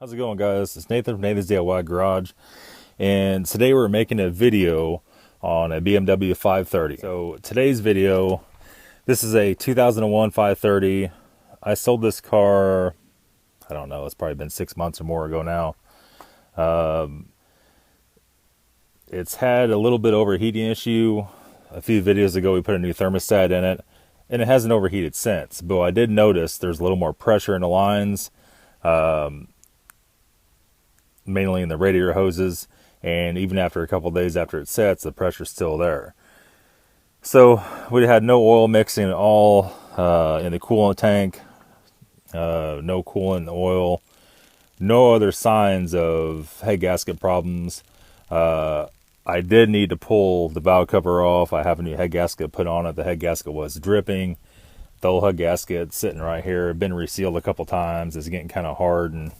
How's it going, guys? It's Nathan from Nathan's DIY Garage, and today we're making a video on a BMW 530. So today's video, this is a 2001 530. I sold this car, I don't know, it's probably been 6 months or more ago now. It's had a little bit overheating issue. A few videos ago we put a new thermostat in it, and it hasn't overheated since. But I did notice there's a little more pressure in the lines. Mainly in the radiator hoses, and even after a couple of days after it sets, the pressure's still there. So we had no oil mixing at all in the coolant tank, no coolant oil, no other signs of head gasket problems. I did need to pull the valve cover off. I have a new head gasket put on it. The head gasket was dripping. The old head gasket sitting right here, been resealed a couple times. It's getting kind of hard, and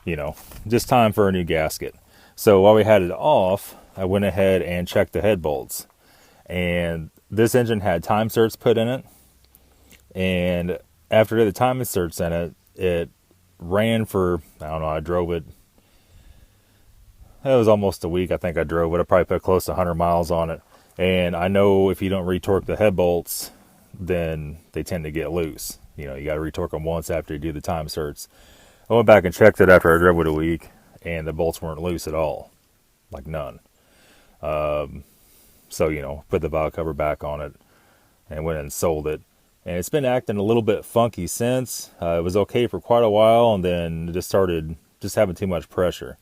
you know, just time for a new gasket. So while we had it off, I went ahead and checked the head bolts. And this engine had time certs put in it. And after the time certs in it, it ran for, I don't know, I drove it. It was almost a week, I think I drove it. I probably put close to 100 miles on it. And I know if you don't retorque the head bolts, then they tend to get loose. You know, you got to retorque them once after you do the time certs. I went back and checked it after I drove it a week, and the bolts weren't loose at all. Like none. So, you know, put the valve cover back on it and went and sold it. And it's been acting a little bit funky since. It was okay for quite a while, and then it just started just having too much pressure.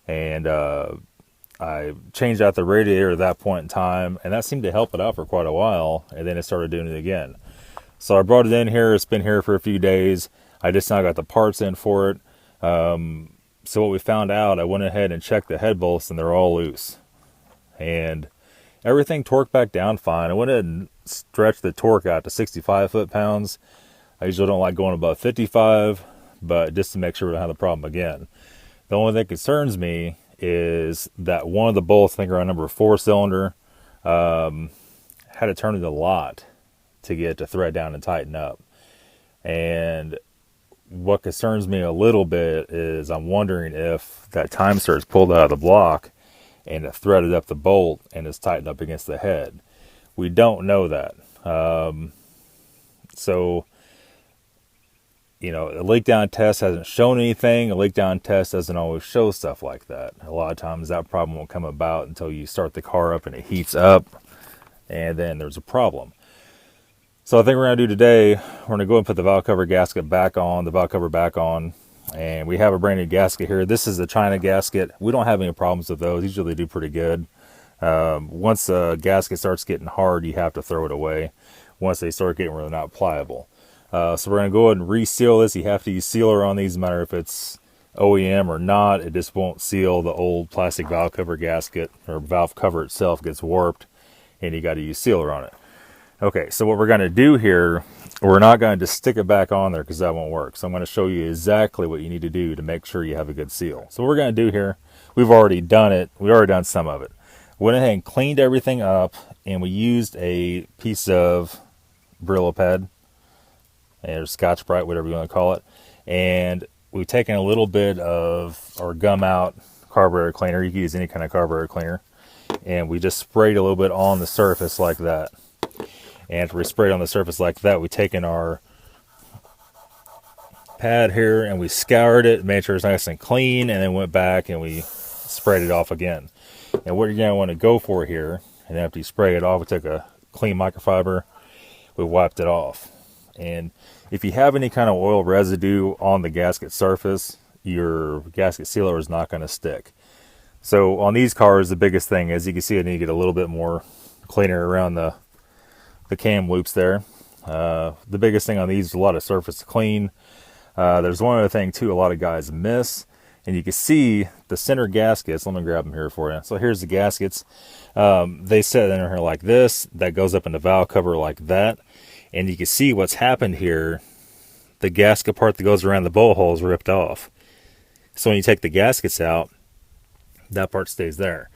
And I changed out the radiator at that point in time, and that seemed to help it out for quite a while, and then it started doing it again. So I brought it in here. It's been here for a few days. I just now got the parts in for it. So what we found out, I went ahead and checked the head bolts, and they're all loose. And everything torqued back down fine. I went ahead and stretched the torque out to 65 foot-pounds. I usually don't like going above 55, but just to make sure we don't have the problem again. The only thing that concerns me is that one of the bolts, I think around number 4 cylinder, had to turn it a lot to get it to thread down and tighten up. And what concerns me a little bit is I'm wondering if that time cert's pulled out of the block and it threaded up the bolt and it's tightened up against the head. We don't know that. So, you know, a leak down test hasn't shown anything. A leak down test doesn't always show stuff like that. A lot of times that problem won't come about until you start the car up and it heats up, and then there's a problem. So I think we're going to do today, we're going to go and put the valve cover gasket back on, the valve cover back on, and we have a brand new gasket here. This is the China gasket. We don't have any problems with those. Usually they do pretty good. Once the gasket starts getting hard, you have to throw it away once they start getting where they're not pliable. So we're going to go ahead and reseal this. You have to use sealer on these, no matter if it's OEM or not. It just won't seal. The old plastic valve cover gasket, or valve cover itself, gets warped, and you got to use sealer on it. Okay, so what we're going to do here, we're not going to just stick it back on there because that won't work. So I'm going to show you exactly what you need to do to make sure you have a good seal. So what we're going to do here, we've already done it. We've already done some of it. Went ahead and cleaned everything up, and we used a piece of Brillo pad, or Scotch-Brite, whatever you want to call it. And we've taken a little bit of our gum out carburetor cleaner. You can use any kind of carburetor cleaner. And we just sprayed a little bit on the surface like that. And after we sprayed on the surface like that, we've taken our pad here and we scoured it, made sure it's nice and clean, and then went back and we sprayed it off again. And what you're going to want to go for here, and after you spray it off, we took a clean microfiber, we wiped it off. And if you have any kind of oil residue on the gasket surface, your gasket sealer is not going to stick. So on these cars, the biggest thing is, you can see I need to get a little bit more cleaner around the cam loops there. The biggest thing on these is a lot of surface to clean. There's one other thing too a lot of guys miss, and you can see the center gaskets. Let me grab them here for you. So here's the gaskets. They set in here like this. That goes up in the valve cover like that. And you can see what's happened here. The gasket part that goes around the bolt hole is ripped off. So when you take the gaskets out, that part stays there.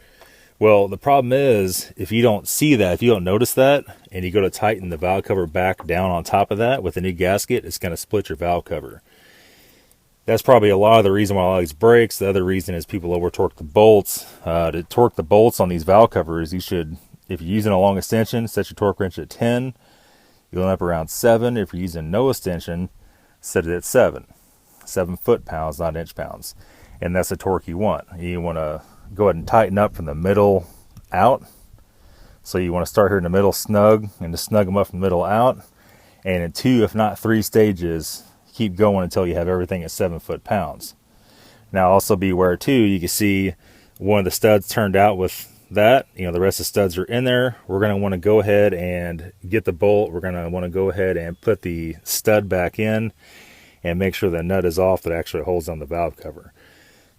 Well, the problem is, if you don't see that, if you don't notice that, and you go to tighten the valve cover back down on top of that with a new gasket, it's going to split your valve cover. That's probably a lot of the reason why all these breaks. The other reason is people over torque the bolts. To torque the bolts on these valve covers, you should, if you're using a long extension, set your torque wrench at 10. You'll end up around 7. If you're using no extension, set it at 7. 7 foot-pounds, not inch-pounds. And that's the torque you want. You want to go ahead and tighten up from the middle out. So you want to start here in the middle snug, and to snug them up from the middle out. And in 2, if not 3 stages, keep going until you have everything at 7 foot-pounds. Now also be aware too, you can see one of the studs turned out with that. You know, the rest of the studs are in there. We're going to want to go ahead and get the bolt. We're going to want to go ahead and put the stud back in and make sure the nut is off that actually holds on the valve cover.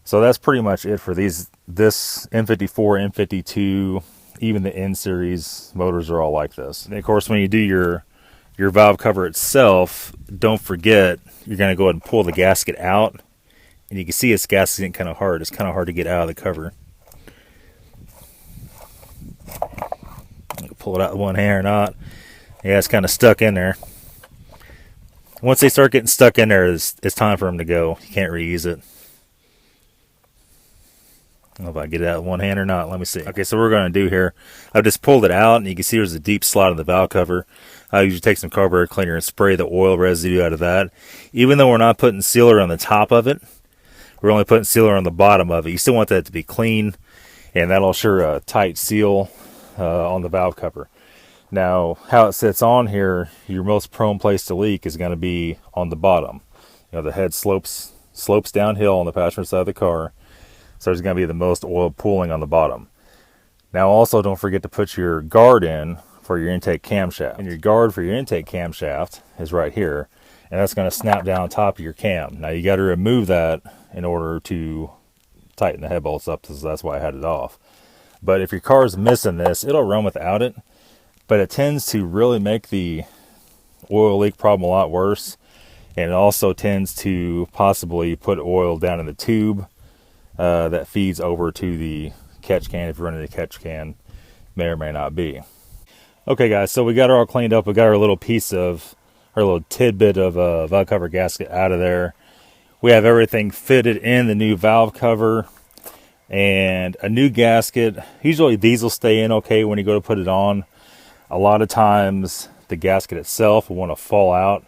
So that's pretty much it for this M54, M52, even the N series motors are all like this. And of course, when you do your valve cover itself, don't forget you're going to go ahead and pull the gasket out, and you can see it's gasketing kind of hard. It's kind of hard to get out of the cover. Pull it out with one hand or not. Yeah, it's kind of stuck in there. Once they start getting stuck in there, it's time for them to go. You can't reuse it. I don't know if I get it out with one hand or not. Let me see. Okay, so what we're going to do here, I've just pulled it out, and you can see there's a deep slot in the valve cover. I usually take some carburetor cleaner and spray the oil residue out of that. Even though we're not putting sealer on the top of it, we're only putting sealer on the bottom of it. You still want that to be clean, and that'll assure a tight seal on the valve cover. Now, how it sits on here, your most prone place to leak is going to be on the bottom. You know, the head slopes downhill on the passenger side of the car, so there's going to be the most oil pooling on the bottom. Now, also don't forget to put your guard in for your intake camshaft. And your guard for your intake camshaft is right here, and that's going to snap down on top of your cam. Now, you got to remove that in order to tighten the head bolts up, so that's why I had it off. But if your car is missing this, it'll run without it, but it tends to really make the oil leak problem a lot worse, and it also tends to possibly put oil down in the tube that feeds over to the catch can. If you're running the catch can, may or may not be. Okay guys, so we got it all cleaned up. We got our little tidbit of valve cover gasket out of there. We have everything fitted in the new valve cover and a new gasket. Usually these will stay in okay when you go to put it on. A lot of times the gasket itself will want to fall out.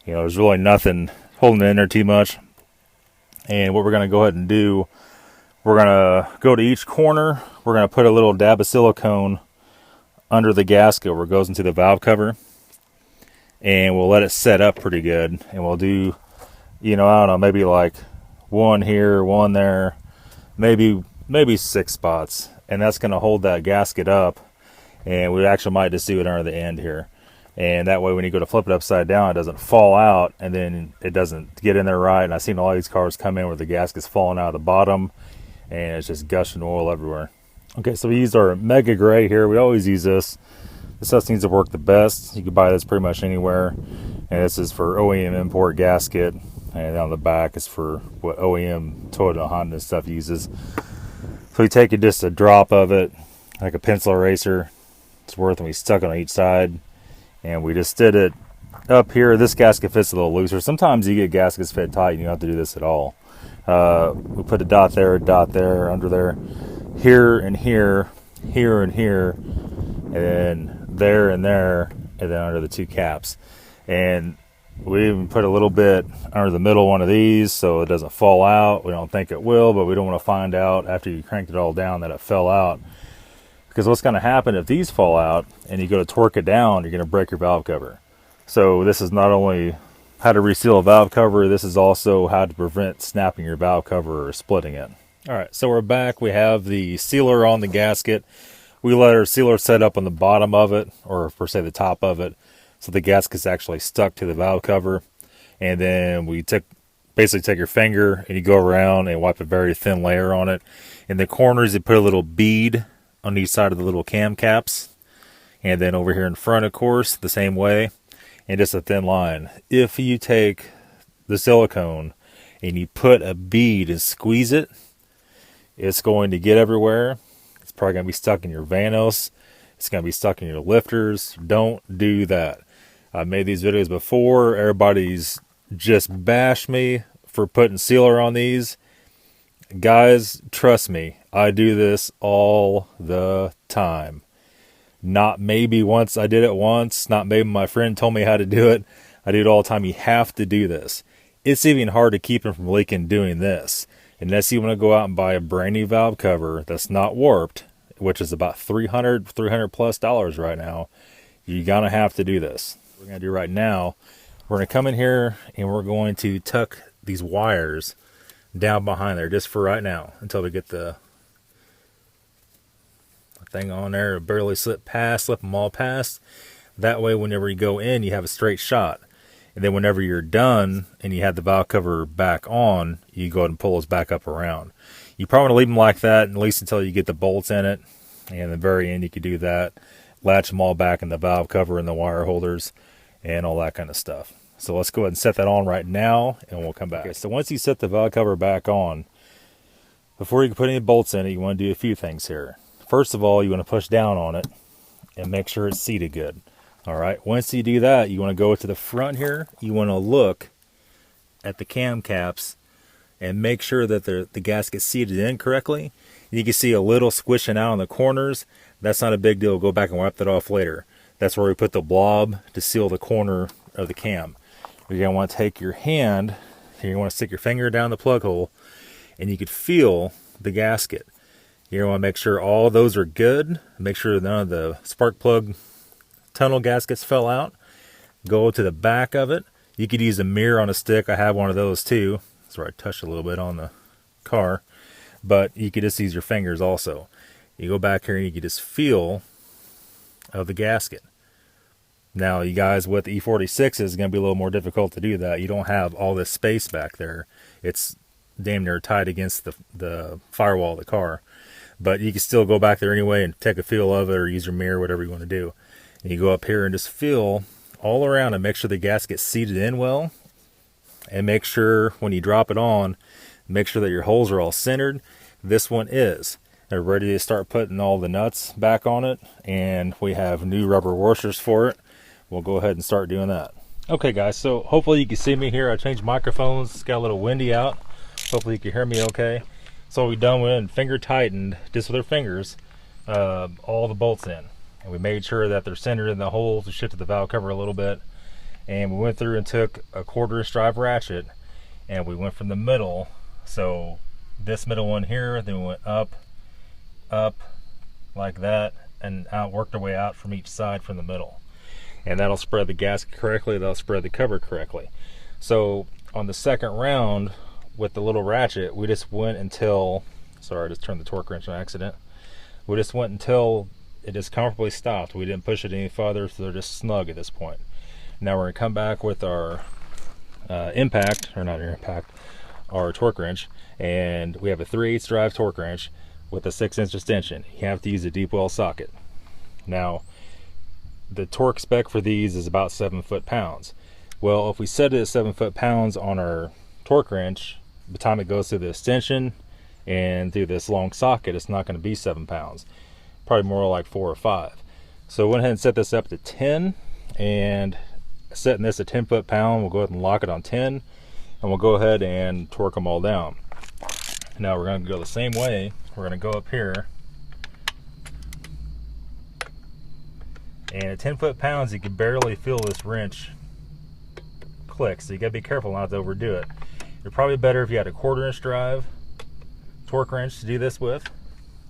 You know, there's really nothing holding it in there too much. And what we're going to go ahead and do, we're going to go to each corner. We're going to put a little dab of silicone under the gasket where it goes into the valve cover, and we'll let it set up pretty good. And we'll do, you know, I don't know, maybe like one here, one there, maybe 6 spots, and that's going to hold that gasket up. And we actually might just do it under the end here, and that way when you go to flip it upside down, it doesn't fall out and then it doesn't get in there right. And I've seen all these cars come in where the gasket's falling out of the bottom and it's just gushing oil everywhere. Okay, so we used our Mega Gray here. We always use this. This stuff seems to work the best. You can buy this pretty much anywhere. And this is for OEM import gasket. And on the back is for what OEM Toyota and Honda stuff uses. So we take just a drop of it, like a pencil eraser. It's worth, and we stuck it on each side. And we just did it up here. This gasket fits a little looser. Sometimes you get gaskets fit tight and you don't have to do this at all. We put a dot there, under there. Here and here, here and here, and then there and there, and then under the 2 caps. And we even put a little bit under the middle one of these so it doesn't fall out. We don't think it will, but we don't want to find out after you cranked it all down that it fell out. Because what's going to happen if these fall out and you go to torque it down, you're going to break your valve cover. So this is not only how to reseal a valve cover, this is also how to prevent snapping your valve cover or splitting it. All right, so we're back. We have the sealer on the gasket. We let our sealer set up on the bottom of it, or per se the top of it, so the gasket's actually stuck to the valve cover. And then we basically take your finger and you go around and wipe a very thin layer on it. In the corners, you put a little bead on each side of the little cam caps. And then over here in front, of course, the same way, and just a thin line. If you take the silicone and you put a bead and squeeze it, it's going to get everywhere. It's probably going to be stuck in your vanos. It's going to be stuck in your lifters. Don't do that. I've made these videos before. Everybody's just bashed me for putting sealer on these. Guys, trust me, I do this all the time. Not maybe once I did it once, not maybe my friend told me how to do it. I do it all the time. You have to do this. It's even hard to keep them from leaking doing this. Unless you want to go out and buy a brand new valve cover that's not warped, which is about $300 plus right now, you're going to have to do this. What we're going to do right now, we're going to come in here and we're going to tuck these wires down behind there just for right now until we get the thing on there. Barely slip them all past. That way whenever you go in, you have a straight shot. And then whenever you're done and you have the valve cover back on, you go ahead and pull those back up around. You probably want to leave them like that at least until you get the bolts in it. And at the very end you can do that. Latch them all back in the valve cover and the wire holders and all that kind of stuff. So let's go ahead and set that on right now and we'll come back. Okay, so once you set the valve cover back on, before you can put any bolts in it, you want to do a few things here. First of all, you want to push down on it and make sure it's seated good. All right, once you do that, you want to go to the front here. You want to look at the cam caps and make sure that the gasket's seated in correctly. You can see a little squishing out on the corners. That's not a big deal. Go back and wipe that off later. That's where we put the blob to seal the corner of the cam. You're going to want to take your hand, you want to stick your finger down the plug hole, and you could feel the gasket. You're going to want to make sure all those are good. Make sure none of the spark plug tunnel gaskets fell out. Go to the back of it. You could use a mirror on a stick. I have one of those too. That's where I touched a little bit on the car. But you could just use your fingers also. You go back here and you can just feel of the gasket. Now, you guys, with the E46 is going to be a little more difficult to do that. You don't have all this space back there. It's damn near tight against the firewall of the car. But you can still go back there anyway and take a feel of it or use your mirror, whatever you want to do. And you go up here and just feel all around and make sure the gasket's seated in well. And make sure when you drop it on, make sure that your holes are all centered. This one is. They're ready to start putting all the nuts back on it. And we have new rubber washers for it. We'll go ahead and start doing that. Okay guys, so hopefully you can see me here. I changed microphones, it's got a little windy out. Hopefully you can hear me okay. So what we've done, we went and finger tightened, just with our fingers, all the bolts in. And we made sure that they're centered in the holes. We shifted the valve cover a little bit. And we went through and took a 1/4" drive ratchet and we went from the middle. So this middle one here, then we went up, like that, and out, worked our way out from each side from the middle. And that'll spread the gasket correctly, that'll spread the cover correctly. So on the second round with the little ratchet, we just went until, sorry I just turned the torque wrench on accident. We just went until it just comfortably stopped. We didn't push it any further, so they're just snug at this point. Now we're gonna come back with our our torque wrench, and we have a 3/8 drive torque wrench with a 6-inch extension. You have to use a deep well socket. Now, the torque spec for these is about 7 foot-pounds. Well, if we set it at 7 foot-pounds on our torque wrench, by the time it goes through the extension and through this long socket, it's not going to be 7 pounds. Probably more like 4 or 5. So we went ahead and set this up to 10, and setting this at 10 foot-pound, we'll go ahead and lock it on 10, and we'll go ahead and torque them all down. Now we're going to go the same way. We're going to go up here. And at 10 foot-pounds, you can barely feel this wrench click, so you gotta be careful not to overdo it. It'd probably be better if you had a 1/4" drive torque wrench to do this with,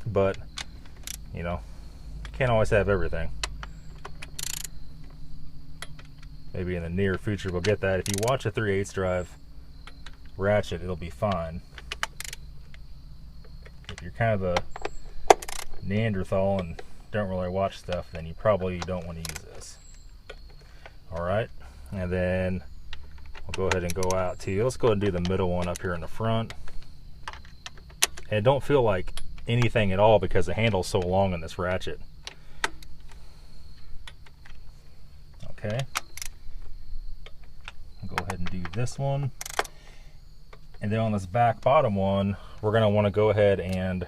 but you know, can't always have everything. Maybe in the near future we'll get that. If you watch a 3/8 drive ratchet, it'll be fine. If you're kind of a Neanderthal and don't really watch stuff, then you probably don't want to use this. Alright, and then we'll go ahead and go out to, let's go ahead and do the middle one up here in the front. And don't feel like anything at all because the handle's so long in this ratchet. Okay, I'll go ahead and do this one. And then on this back bottom one, we're going to want to go ahead and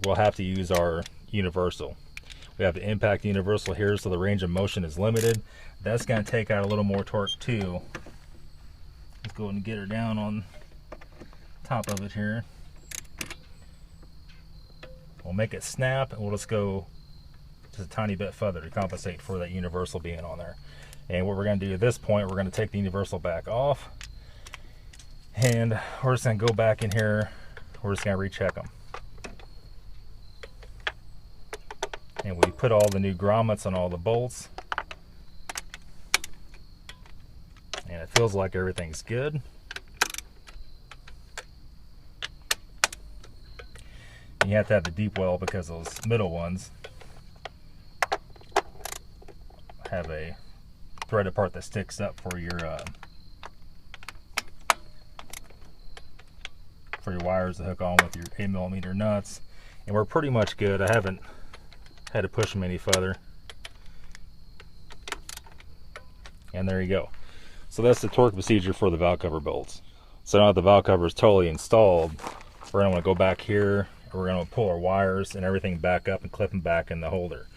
we'll have to use our universal. We have the impact universal here, so the range of motion is limited. That's going to take out a little more torque too. go and get her down on top of it here. We'll make it snap, and we'll just go just a tiny bit further to compensate for that universal being on there. And what we're going to do at this point, we're going to take the universal back off, and we're just going to go back in here. We're just going to recheck them. And we put all the new grommets on all the bolts, and it feels like everything's good. You have to have the deep well because those middle ones have a threaded part that sticks up for your wires to hook on with your 8mm nuts. And we're pretty much good. I haven't had to push them any further. And there you go. So that's the torque procedure for the valve cover bolts. So now that the valve cover is totally installed, we're going to want to go back here. We're going to pull our wires and everything back up and clip them back in the holder.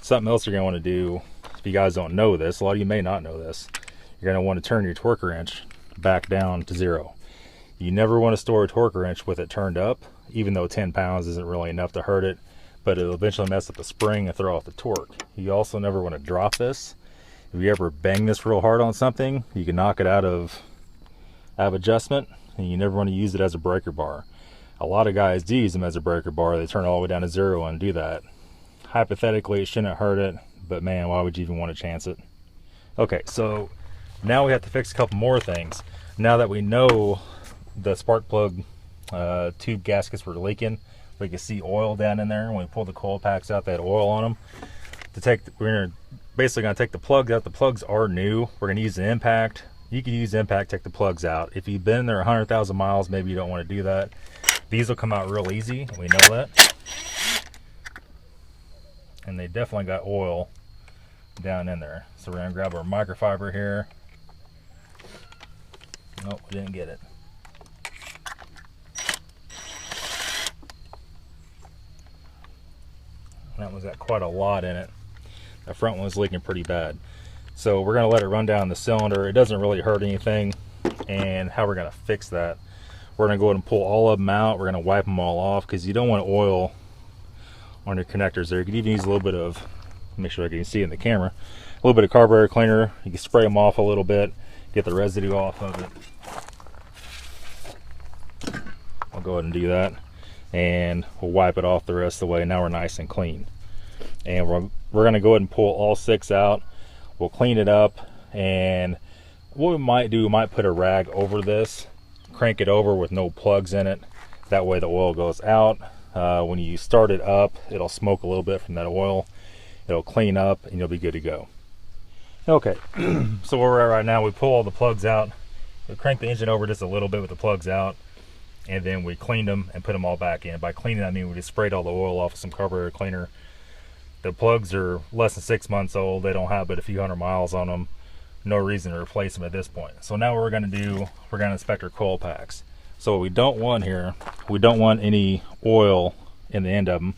Something else you're going to want to do, if you guys don't know this, a lot of you may not know this, you're going to want to turn your torque wrench back down to 0. You never want to store a torque wrench with it turned up, even though 10 pounds isn't really enough to hurt it, but it'll eventually mess up the spring and throw off the torque. You also never want to drop this. If you ever bang this real hard on something, you can knock it out of adjustment, and you never want to use it as a breaker bar. A lot of guys do use them as a breaker bar. They turn it all the way down to 0 and do that. Hypothetically, it shouldn't hurt it, but man, why would you even want to chance it? Okay, so now we have to fix a couple more things. Now that we know the spark plug tube gaskets were leaking, we can see oil down in there. When we pull the coil packs out, they had oil on them. We're basically going to take the plugs out. The plugs are new. We're going to use an impact. You can use impact, take the plugs out. If you've been there 100,000 miles, maybe you don't want to do that. These will come out real easy, we know that. And they definitely got oil down in there. So we're going to grab our microfiber here. Nope, we didn't get it. That one's got quite a lot in it. The front one was leaking pretty bad. So we're going to let it run down the cylinder. It doesn't really hurt anything. And how we're going to fix that, we're going to go ahead and pull all of them out. We're going to wipe them all off because you don't want oil on your connectors there. You can even use a little bit of, make sure I can see it in the camera, a little bit of carburetor cleaner. You can spray them off a little bit, get the residue off of it. I'll go ahead and do that, and we'll wipe it off the rest of the way. Now we're nice and clean. And we're going to go ahead and pull all 6 out. We'll clean it up, and what we might do, we might put a rag over this, crank it over with no plugs in it. That way the oil goes out. When you start it up, it'll smoke a little bit from that oil. It'll clean up, and you'll be good to go. Okay, so where we're at right now, we pull all the plugs out. We crank the engine over just a little bit with the plugs out, and then we cleaned them and put them all back in. By cleaning, I mean we just sprayed all the oil off with some carburetor cleaner. The plugs are less than 6 months old. They don't have but a few hundred miles on them. No reason to replace them at this point. So now what we're going to do, we're going to inspect our coil packs. So what we don't want here, we don't want any oil in the end of them.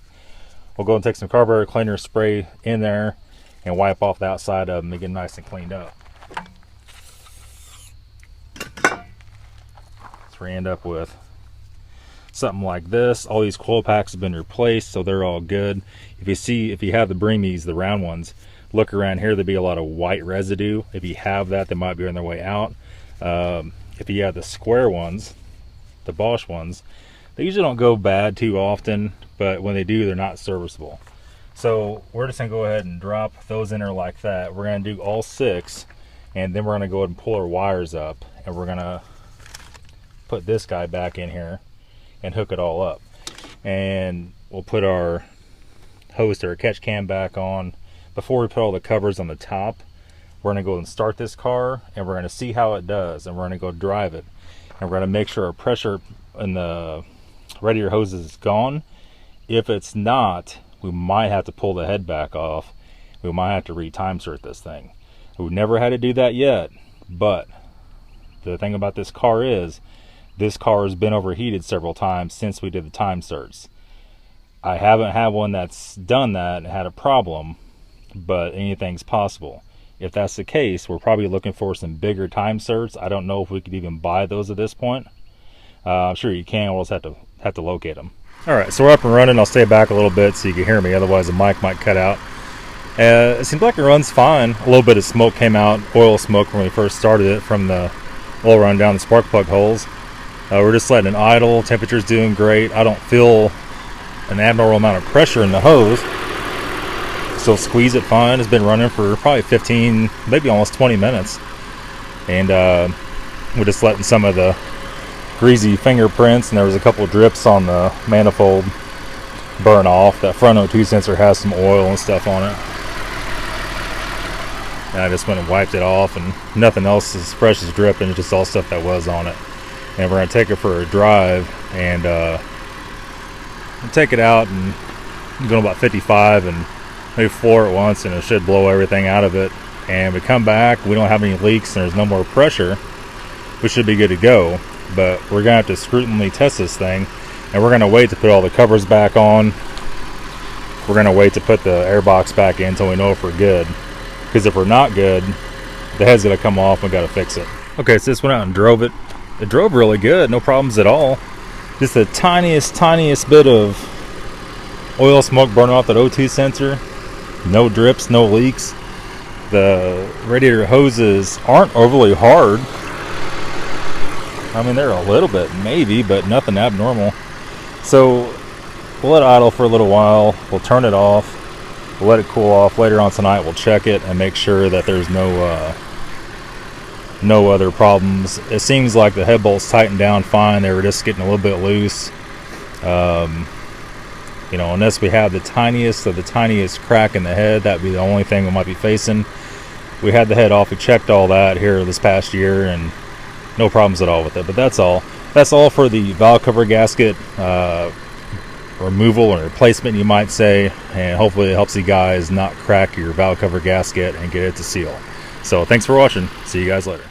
We'll go and take some carburetor cleaner, spray in there, and wipe off the outside of them and get them nice and cleaned up. So we end up with something like this. All these coil packs have been replaced, so they're all good. If you have the Bremies, the round ones, look around here, there'll be a lot of white residue. If you have that, they might be on their way out. If you have the square ones, the Bosch ones, they usually don't go bad too often, but when they do, they're not serviceable. So we're just gonna go ahead and drop those in there like that. We're gonna do all 6, and then we're gonna go ahead and pull our wires up, and we're gonna put this guy back in here and hook it all up. And we'll put our hose or catch cam back on. Before we put all the covers on the top, we're gonna go and start this car, and we're gonna see how it does, and we're gonna go drive it, and we're gonna make sure our pressure in the radiator hose is gone. If it's not, we might have to pull the head back off. We might have to re-time cert this thing. We've never had to do that yet, but the thing about this car is, this car has been overheated several times since we did the time certs. I haven't had one that's done that and had a problem, but anything's possible. If that's the case, we're probably looking for some bigger time certs. I don't know if we could even buy those at this point. I'm sure you can. We'll just have to locate them. All right, so we're up and running. I'll stay back a little bit so you can hear me. Otherwise, the mic might cut out. It seems like it runs fine. A little bit of smoke came out, oil smoke, when we first started it from the oil run down the spark plug holes. We're just letting it idle. Temperature's doing great. I don't feel an abnormal amount of pressure in the hose. Still squeeze it fine. It's been running for probably 15, maybe almost 20 minutes. And we're just letting some of the greasy fingerprints, and there was a couple of drips on the manifold, burn off. That front O2 sensor has some oil and stuff on it. And I just went and wiped it off, and nothing else as fresh as dripping. It's just all stuff that was on it. And we're going to take it for a drive and take it out and go about 55 and maybe floor it once, and it should blow everything out of it. And we come back, we don't have any leaks, and there's no more pressure. We should be good to go. But we're going to have to scrutinally test this thing, and we're going to wait to put all the covers back on. We're going to wait to put the air box back in until we know if we're good. Because if we're not good, the head's going to come off and we got to fix it. Okay, so this went out and drove it. It drove really good, no problems at all. Just the tiniest bit of oil smoke burning off that O2 sensor. No drips, no leaks. The radiator hoses aren't overly hard. I mean, they're a little bit maybe, but nothing abnormal. So we'll let it idle for a little while. We'll turn it off. We'll let it cool off. Later on tonight, we'll check it and make sure that there's no other problems. It seems like the head bolts tightened down fine. They were just getting a little bit loose. You know, unless we have the tiniest of the tiniest crack in the head, that'd be the only thing we might be facing. We had the head off. We checked all that here this past year, and no problems at all with it. But that's all. That's all for the valve cover gasket removal or replacement, you might say. And hopefully it helps you guys not crack your valve cover gasket and get it to seal. So thanks for watching. See you guys later.